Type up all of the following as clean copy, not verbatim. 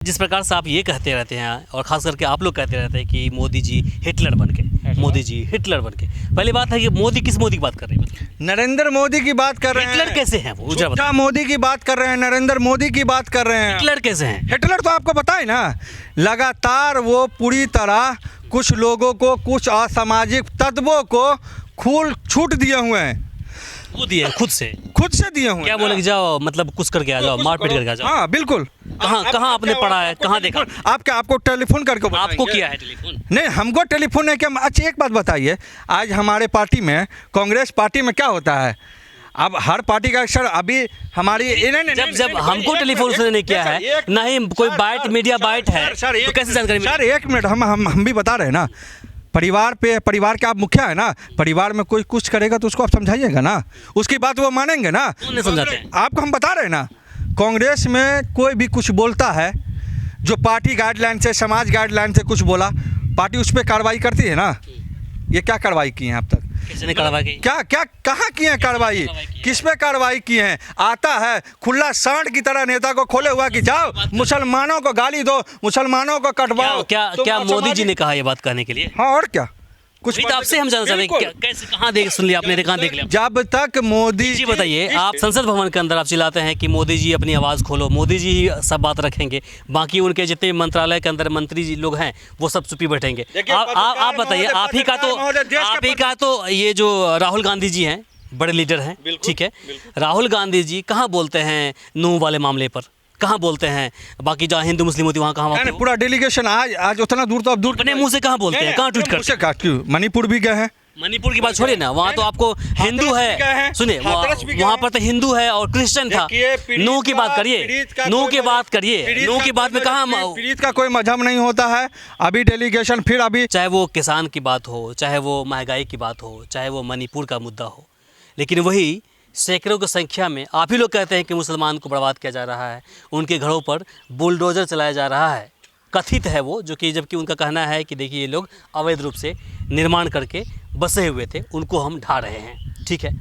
जिस प्रकार से आप ये कहते रहते हैं और ख़ास करके आप लोग कहते रहते हैं कि मोदी जी हिटलर बन के, मोदी जी हिटलर बन के, पहली बात है कि मोदी किस मोदी की बात कर रहे हैं? नरेंद्र मोदी की बात कर रहे हैं। हिटलर कैसे हैं वो? झूठा मोदी की बात कर रहे हैं, नरेंद्र मोदी की बात कर रहे हैं। हिटलर कैसे हैं? हिटलर तो आपको पता है ना, लगातार वो पूरी तरह कुछ लोगों को, कुछ असामाजिक तत्वों को खुल छूट दिए हुए हैं। वो दिए खुद से दिए हुए क्या बोले कि जाओ, मतलब कुछ करके आ जाओ, मारपीट करके आ जाओ। हाँ बिल्कुल। कहाँ आपने पढ़ा है, कहाँ देखा? आपको टेलीफोन करके आपको किया है टेलीफोन? नहीं, हमको टेलीफोन नहीं किया। अच्छा एक बात बताइए, आज हमारे पार्टी में, कांग्रेस पार्टी में क्या होता है? अब हर पार्टी का अक्सर अभी हमारी जब हमको टेलीफोन उसने नहीं किया है, ना ही कोई बाइट, मीडिया बाइट है, तो कैसे जानकारी? सर एक मिनट, हम भी बता रहे हैं ना। परिवार के आप मुखिया है ना, परिवार में कोई कुछ करेगा तो उसको आप समझाइएगा ना, उसकी बात वो मानेंगे ना। कौन समझाते हैं आपको? हम बता रहे हैं ना, कांग्रेस में कोई भी कुछ बोलता है जो पार्टी गाइडलाइन से, समाज गाइडलाइन से कुछ बोला, पार्टी उस पर कार्रवाई करती है ना। ये क्या कार्रवाई की है अब तक? किसने कार्रवाई की? क्या कहाँ की है कार्रवाई? किस पे कार्रवाई की है? आता है खुला सांड की तरह नेता को खोले हुआ कि जाओ मुसलमानों को गाली दो, मुसलमानों को कटवाओ। क्या मोदी जी ने कहा ये बात कहने के लिए? हाँ और क्या? कुछ तो आपसे हम जानना चाहते हैं, कैसे, कहाँ देख सुन लिया आपने, कहाँ देख लिया? जब तक मोदी जी बताइए, आप संसद भवन के अंदर आप चिल्लाते हैं कि मोदी जी अपनी आवाज़ खोलो, मोदी जी ही सब बात रखेंगे, बाकी उनके जितने मंत्रालय के अंदर मंत्री जी लोग हैं वो सब चुप्पी बैठेंगे। आप बताइए, आप ही का तो ये जो राहुल गांधी जी हैं, बड़े लीडर हैं, ठीक है, राहुल गांधी जी कहाँ बोलते हैं नूह वाले मामले पर, कहाँ बोलते हैं? बाकी जहाँ हिंदू मुस्लिम होती वहाँ कहाँ? पूरा डेलीगेशन आज उतना दूर तो अब दूर अपने मुंह से कहाँ बोलते हैं, कहाँ ट्वीट करते हैं? क्यों मणिपुर भी गए हैं? मणिपुर की बात छोड़िए ना, वहाँ तो आपको हिंदू है, सुनिए वहाँ पर तो हिंदू है और क्रिश्चियन था। नूह की बात करिए, नूह की बात करिए, नूह की बात में कहाँ? पीड़ित का कोई मजहब नहीं होता है। अभी डेलीगेशन फिर अभी, चाहे वो किसान की बात हो, चाहे वो महंगाई की बात हो, चाहे वो मणिपुर का मुद्दा हो, लेकिन वही सैकड़ों की संख्या में आप ही लोग कहते हैं कि मुसलमान को बर्बाद किया जा रहा है, उनके घरों पर बुलडोज़र चलाया जा रहा है, कथित है वो, जो कि जबकि उनका कहना है कि देखिए ये लोग अवैध रूप से निर्माण करके बसे हुए थे, उनको हम ढा रहे हैं, ठीक है,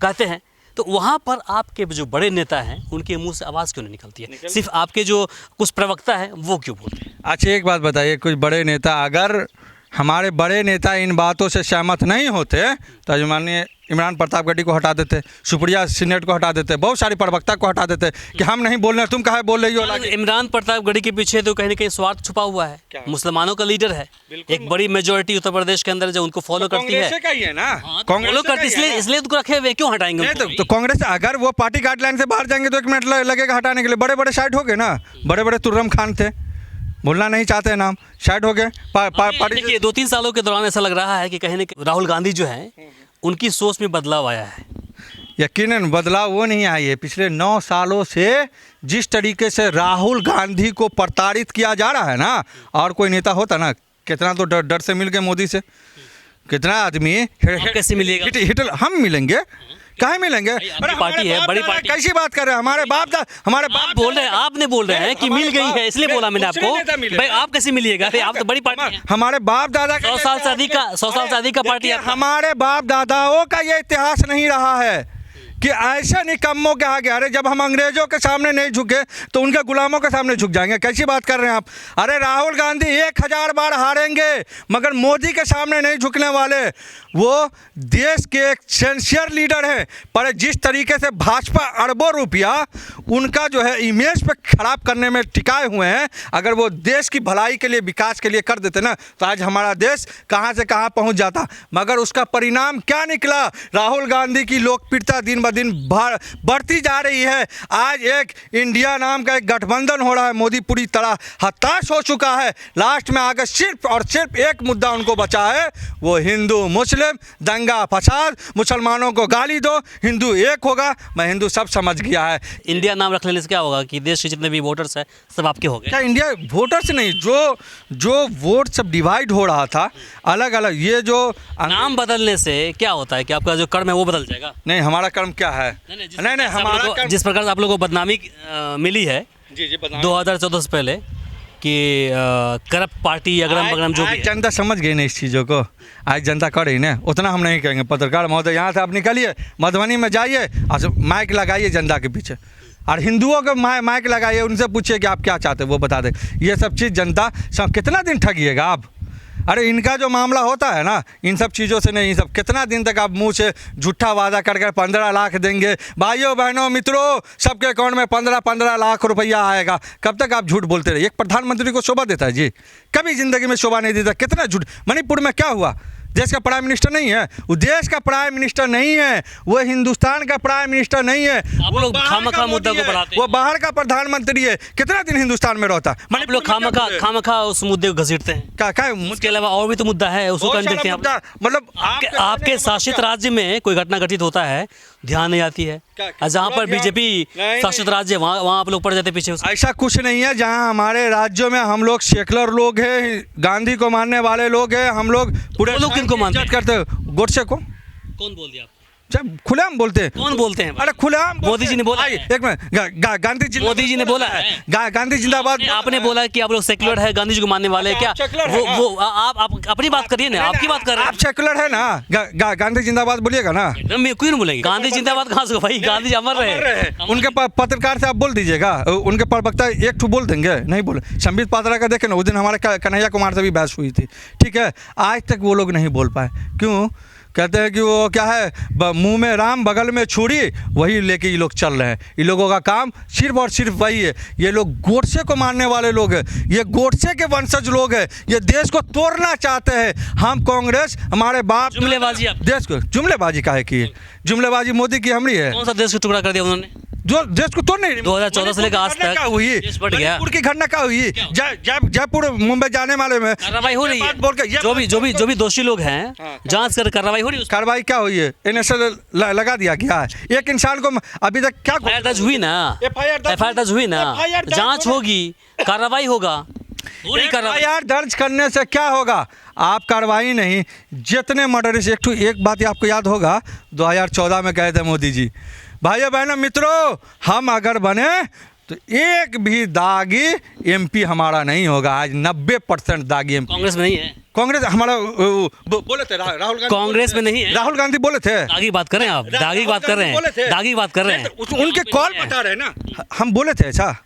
कहते हैं। तो वहाँ पर आपके जो बड़े नेता हैं उनके मुंह से आवाज़ क्यों नहीं निकलती है? सिर्फ आपके जो कुछ प्रवक्ता हैं वो क्यों बोलते हैं? अच्छा एक बात बताइए, कुछ बड़े नेता, अगर हमारे बड़े नेता इन बातों से सहमत नहीं होते तो माननीय इमरान प्रतापगढ़ी को हटा देते, सुप्रिया सिन्हा को हटा देते, बहुत सारे प्रवक्ता को हटा देते कि हम नहीं बोल रहे, तुम कहाँ बोल रही हो? इमरान प्रतापगढ़ी के पीछे तो कहीं ना कहीं स्वार्थ छुपा हुआ है। मुसलमानों का लीडर है, एक बड़ी मेजोरिटी उत्तर प्रदेश के अंदर जो उनको फॉलो करती है, फॉलो करती है, इसलिए उनको रखे हुए, क्यों हटाएंगे? तो कांग्रेस अगर वो पार्टी गाइडलाइन से बाहर जाएंगे तो 1 मिनट लगेगा हटाने के लिए। बड़े बड़े साइड हो गए ना, बड़े बड़े तुर्रम खान थे, बोलना नहीं चाहते नाम, शायद हो गए। देखिए 2-3 सालों के दौरान ऐसा लग रहा है कि कहीं ना कहीं राहुल गांधी जो हैं उनकी सोच में बदलाव आया है। यकीनन बदलाव वो नहीं आई है। पिछले 9 सालों से जिस तरीके से राहुल गांधी को प्रताड़ित किया जा रहा है ना, और कोई नेता होता ना, कितना तो डर से मिल गए मोदी से, कितना आदमी। कैसे मिलेगा? हिटलर हम मिलेंगे, कहाँ मिलेंगे? पार्टी है, बड़ी पार्टी। कैसी बात कर रहे हैं? हमारे बाप बोल रहे हैं, आपने बोल रहे हैं कि मिल गई है, इसलिए बोला मैंने आपको। भाई आप कैसे मिलिएगा? आप तो बड़ी पार्टी है। हमारे बाप दादा 100 साल से अधिक का पार्टी है। हमारे बाप दादाओं का ये इतिहास नहीं रहा है कि ऐसे निकम्मों के आगे, अरे जब हम अंग्रेजों के सामने नहीं झुके तो उनके गुलामों के सामने झुक जाएंगे? कैसी बात कर रहे हैं आप? अरे राहुल गांधी 1000 बार हारेंगे मगर मोदी के सामने नहीं झुकने वाले। वो देश के एक सिंसियर लीडर हैं, पर जिस तरीके से भाजपा अरबों रुपया उनका जो है इमेज पे खराब करने में टिकाए हुए हैं, अगर वो देश की भलाई के लिए, विकास के लिए कर देते ना, तो आज हमारा देश कहाँ से कहाँ पहुँच जाता। मगर उसका परिणाम क्या निकला? राहुल गांधी की लोकप्रियता दिन दिन बढ़ती जा रही है। आज एक इंडिया नाम का एक गठबंधन हो रहा है। मोदी पूरी तरह हताश हो चुका है। लास्ट में आगे सिर्फ और सिर्फ एक मुद्दा उनको बचा है, वो हिंदू मुस्लिम दंगा फसाद, मुसलमानों को गाली दो, हिंदू एक होगा। मैं हिंदू सब समझ गया है। इंडिया नाम रख लेने से क्या होगा कि देश के जितने भी वोटर्स हैं सब आपके हो गए? क्या इंडिया वोटर्स नहीं, जो वोट सब डिवाइड हो रहा था अलग अलग, ये जो नाम बदलने से क्या होता है कि आपका जो कर्म है वो बदल जाएगा? नहीं, हमारा कर्म क्या है? नहीं, हमारा जिस प्रकार से आप लोगों को बदनामी मिली है 2014 से पहले कि करप्ट पार्टी अगरम बगरम जो भी, जनता समझ गई ना इस चीज़ों को। आज जनता कर रही ना, उतना हम नहीं कहेंगे। पत्रकार महोदय यहाँ से आप निकलिए, मधुबनी में जाइए और माइक लगाइए जनता के पीछे, और हिंदुओं को माइक लगाइए, उनसे पूछिए कि आप क्या चाहते हैं, वो बता दें। ये सब चीज़ जनता सब कितना दिन ठगिएगा आप? अरे इनका जो मामला होता है ना, इन सब चीज़ों से नहीं, सब कितना दिन तक आप मुंह से झूठा वादा करके 15 लाख देंगे, भाइयों बहनों मित्रों, सबके अकाउंट में 15 लाख रुपया आएगा। कब तक आप झूठ बोलते रहे? एक प्रधानमंत्री को शोभा देता है जी? कभी ज़िंदगी में शोभा नहीं देता। कितना झूठ। मणिपुर में क्या हुआ? देश का प्राइम मिनिस्टर नहीं है वो, देश का प्राइम मिनिस्टर नहीं है वो, हिंदुस्तान का प्राइम मिनिस्टर नहीं है आप लोग खामखा मुद्दा को बढ़ाते हैं। वो बाहर का प्रधानमंत्री है। कितना दिन हिंदुस्तान में रहता? आप लोग खामखा उस मुद्दे को घसीटते हैं। क्या उसके अलावा और भी तो मुद्दा है, उसको कर देखते हैं आप। मतलब आपके शासित राज्य में कोई घटना घटित होता है, ध्यान नहीं आती है। जहाँ पर बीजेपी शासित राज्य है वहाँ आप लोग पड़ जाते पीछे। ऐसा कुछ नहीं है। जहाँ हमारे राज्यों में हम लोग सेकुलर लोग हैं, गांधी को मानने वाले लोग हैं, हम लोग पूरे लोग किनको मानते करते हैं? गोडसे को कौन बोल दिया? जब खुलेआम बोलते हैं। कौन बोलते हैं? अरे खुलेआम मोदी जी ने बोला है। एक मिनट, गांधी जी, मोदी जी ने बोला है। गांधी जिंदाबाद। आपने बोला कि आप लोग सेकुलर है, गांधी जी को मानने वाले हैं। क्या वो आप अपनी बात करिए ना, आपकी बात कर रहे हैं। आप सेकुलर है ना, गांधी जिंदाबाद बोलिएगा ना। मैं क्यों नहीं बोलेंगे? गांधी जिंदाबाद कहाँ से भाई? गांधी जी अमर रहे। उनके पत्रकार से आप बोल दीजिएगा, उनके प्रवक्ता एक ठू बोल देंगे, नहीं बोले। संबित पात्रा का देखे ना, उस दिन हमारे कन्हैया कुमार से भी बहस हुई थी, ठीक है। आज तक वो लोग नहीं बोल पाए। क्यों? कहते हैं कि वो क्या है, मुंह में राम बगल में छुरी, वही लेके ये लोग चल रहे हैं। ये लोगों का काम सिर्फ और सिर्फ वही है। ये लोग गोडसे को मानने वाले लोग हैं, ये गोडसे के वंशज लोग हैं, ये देश को तोड़ना चाहते हैं। हम कांग्रेस, हमारे बाप जुमलेबाजी, देश को जुमलेबाजी काहे की है? जुमलेबाजी मोदी की हमरी है। कौन सा देश को टुकड़ा कर दिया उन्होंने? जो देश को तोड़ नहीं। 2014 से लेकर आज तक हुई देश बढ़ गया। मणिपुर की घटना क्या हुई? जयपुर मुंबई जाने वाले में कार्रवाई हो रही है। बोल के जो भी दोषी लोग हैं, जांच कर कार्रवाई हो रही है। कार्रवाई क्या हुई है? एनएसएल लगा दिया गया है। एक इंसान को अभी तक क्या एफआईआर दर्ज हुई ना, एफआईआर दर्ज हुई ना, जांच होगी, कार्रवाई होगा। एफआईआर दर्ज करने से क्या होगा? आप कार्रवाई नहीं, जितने मर्डर से एक बात आपको याद होगा, 2014 में कहे थे मोदी जी, भाइयों बहनों मित्रों, हम अगर बने तो एक भी दागी एमपी हमारा नहीं होगा। आज 90% दागी एमपी कांग्रेस में नहीं है। कांग्रेस हमारा बोले थे राहुल गांधी, कांग्रेस में नहीं है। राहुल गांधी बोले थे। दागी बात कर रहे हैं आप, दागी बात कर रहे हैं, दागी बात कर रहे हैं। उनके कॉल बता रहे हैं ना, हम बोले थे ऐसा,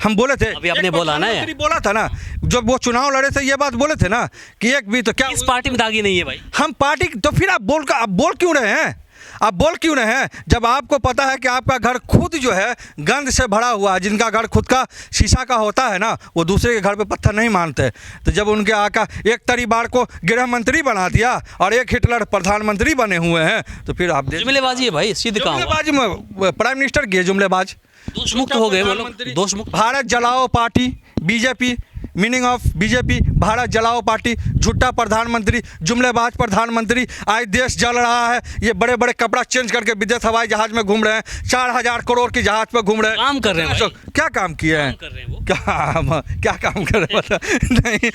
हम बोले थे। अभी आपने बोला ना, बोला था ना, जब वो चुनाव लड़े थे, ये बात बोले थे ना कि एक भी तो क्या इस पार्टी में दागी नहीं है भाई। हम पार्टी, तो फिर आप बोल क्यों रहे हैं? आप बोल क्यों रहे हैं जब आपको पता है कि आपका घर खुद जो है गंद से भरा हुआ है? जिनका घर खुद का शीशा का होता है ना, वो दूसरे के घर पे पत्थर नहीं मानते। तो जब उनके आका एक तरीबार को गृह मंत्री बना दिया और एक हिटलर प्रधानमंत्री बने हुए हैं, तो फिर आप जुमलेबाजी है भाई, सीधे काम। जुमलेबाजी में प्राइम मिनिस्टर की जुमलेबाज, दोष मुक्त हो गए, दोष मुक्त। भारत जलाओ party, BJP, meaning of BJP, Bharat जलाओ पार्टी, झूठा प्रधानमंत्री, जुमलेबाज प्रधानमंत्री। आज देश जल रहा है, ये बड़े बड़े कपड़ा चेंज करके विदेश हवाई जहाज में घूम रहे हैं, 4000 करोड़ की जहाज पर घूम रहे हैं। काम कर रहे हैं। क्या काम किए हैं? क्या काम कर रहे हैं? नहीं,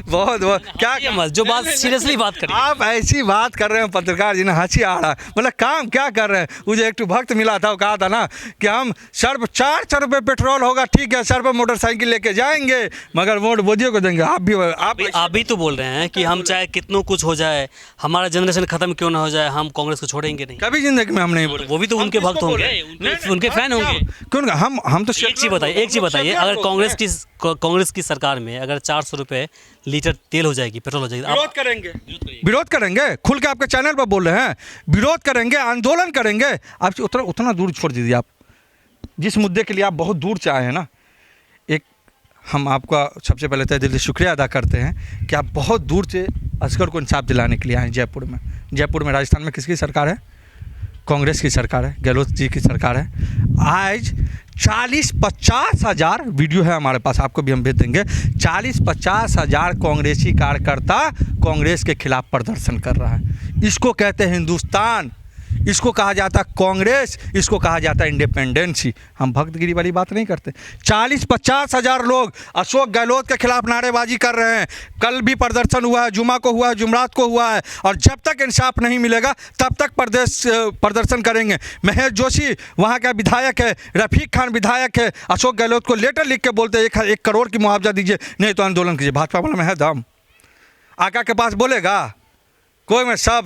बहुत क्या, जो बात सीरियसली बात करें आप ऐसी बात कर रहे हैं पत्रकार जी ने, हंसी आ रहा है। मतलब काम क्या कर रहे हैं? मुझे एक भक्त मिला था, वो कहा था ना कि हम सर 400 रुपये पेट्रोल होगा, ठीक है, सर पर मोटरसाइकिल लेके जाएंगे, मगर वोट मोदी को देंगे। आप भी तो बोल रहे हैं कि हम चाहे कितना कुछ हो जाए, हमारा जनरेशन खत्म क्यों ना हो जाए, हम कांग्रेस को छोड़ेंगे नहीं। कभी जिंदगी में हम नहीं बोले। वो भी तो उनके भक्त होंगे, उनके फैन होंगे। क्यों? हम तो एक चीज बताइए, अगर कांग्रेस की सरकार में अगर 400 रुपये लीटर तेल हो जाएगी, पेट्रोल हो जाएगी, विरोध करेंगे। खुल के आपके चैनल पर बोल रहे हैं, विरोध करेंगे, आंदोलन करेंगे। आप उतना दूर छोड़ दीजिए। आप जिस मुद्दे के लिए आप बहुत दूर से आए हैं ना, हम आपका सबसे पहले तहे दिल से शुक्रिया अदा करते हैं कि आप बहुत दूर से असगर को इंसाफ दिलाने के लिए आए जयपुर में। जयपुर में राजस्थान में किसकी सरकार है? कांग्रेस की सरकार है, गहलोत जी की सरकार है। आज 40-50 हज़ार वीडियो है हमारे पास, आपको भी हम भेज देंगे। 40-50 हज़ार कांग्रेसी कार्यकर्ता कांग्रेस के खिलाफ प्रदर्शन कर रहा है। इसको कहते हैं हिंदुस्तान, इसको कहा जाता है कांग्रेस, इसको कहा जाता है इंडिपेंडेंसी। हम भक्तगिरी वाली बात नहीं करते। 40-50 हज़ार लोग अशोक गहलोत के खिलाफ नारेबाजी कर रहे हैं। कल भी प्रदर्शन हुआ है, जुमा को हुआ है, जुमरात को हुआ है, और जब तक इंसाफ नहीं मिलेगा तब तक प्रदर्शन करेंगे। महेश जोशी वहाँ का विधायक है, रफीक खान विधायक है, अशोक गहलोत को लेटर लिख के बोलते हैं 1 करोड़ की मुआवजा दीजिए, नहीं तो आंदोलन कीजिए। भाजपा वाला में है दम? आका के पास बोलेगा कोई? में सब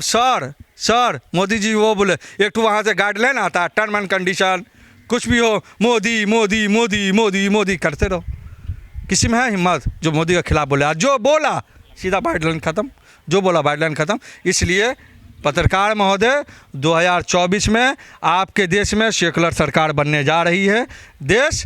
सर मोदी जी वो बोले, एक तो वहाँ से गाइडलाइन आता है, टर्म एंड कंडीशन, कुछ भी हो मोदी मोदी मोदी मोदी मोदी करते रहो। किसी में है हिम्मत जो मोदी के खिलाफ बोले? आज जो बोला सीधा बाइडलाइन ख़त्म, जो बोला बाइडलाइन ख़त्म। इसलिए पत्रकार महोदय 2024 में आपके देश में सेकुलर सरकार बनने जा रही है। देश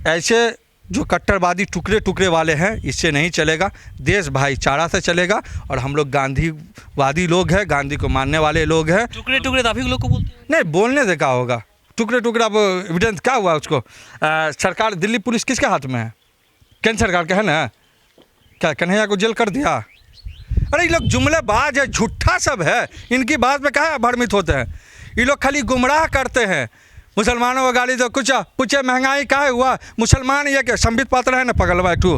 ऐसे जो कट्टरवादी टुकड़े टुकड़े वाले हैं इससे नहीं चलेगा, देश भाईचारा से चलेगा। और हम लोग गांधीवादी लोग हैं, गांधी को मानने वाले लोग हैं। टुकड़े टुकड़े तो आप ही लोग को बोलते हैं। नहीं, बोलने से क्या होगा? टुकड़े टुकड़े अब एविडेंस क्या हुआ उसको? सरकार, दिल्ली पुलिस किसके हाथ में है? केंद्र सरकार के है ना। क्या कन्हैया को जेल कर दिया? अरे ये लोग जुमलेबाज है, झूठा सब है। इनकी बात में कहाँ भ्रमित होते हैं? ये लोग खाली गुमराह करते हैं। मुसलमानों को गाली तो कुछ पूछे महंगाई का हुआ, मुसलमान ये क्या संबित पात्र है ना पगलवा टू,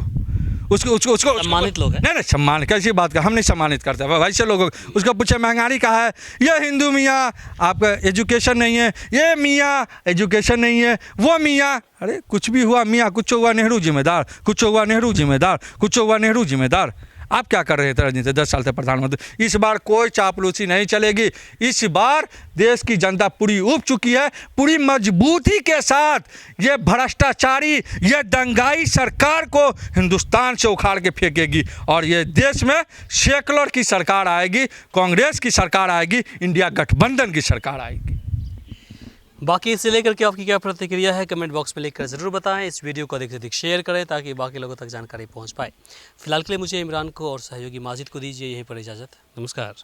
उसको सम्मानित लोग हैं। नहीं सम्मान कैसी बात का, हम नहीं सम्मानित करते वैसे लोगों उसको पूछे महंगाई कहा है, ये हिंदू मियाँ आपका एजुकेशन नहीं है, ये मियाँ एजुकेशन नहीं है, वो मियाँ अरे कुछ भी हुआ मियाँ, कुछ हुआ नेहरू जिम्मेदार, कुछ हुआ नेहरू जिम्मेदार, कुछ हुआ नेहरू जिम्मेदार। आप क्या कर रहे थे राजनीति 10 साल से प्रधानमंत्री? इस बार कोई चापलूसी नहीं चलेगी। इस बार देश की जनता पूरी उब चुकी है, पूरी मजबूती के साथ ये भ्रष्टाचारी, ये दंगाई सरकार को हिंदुस्तान से उखाड़ के फेंकेगी। और ये देश में सेकुलर की सरकार आएगी, कांग्रेस की सरकार आएगी, इंडिया गठबंधन की सरकार आएगी। बाकी इसे लेकर के आपकी क्या प्रतिक्रिया है कमेंट बॉक्स में लिखकर ज़रूर बताएं। इस वीडियो को अधिक से अधिक शेयर करें ताकि बाकी लोगों तक जानकारी पहुंच पाए। फिलहाल के लिए मुझे इमरान को और सहयोगी माजिद को दीजिए यहीं पर इजाज़त। नमस्कार।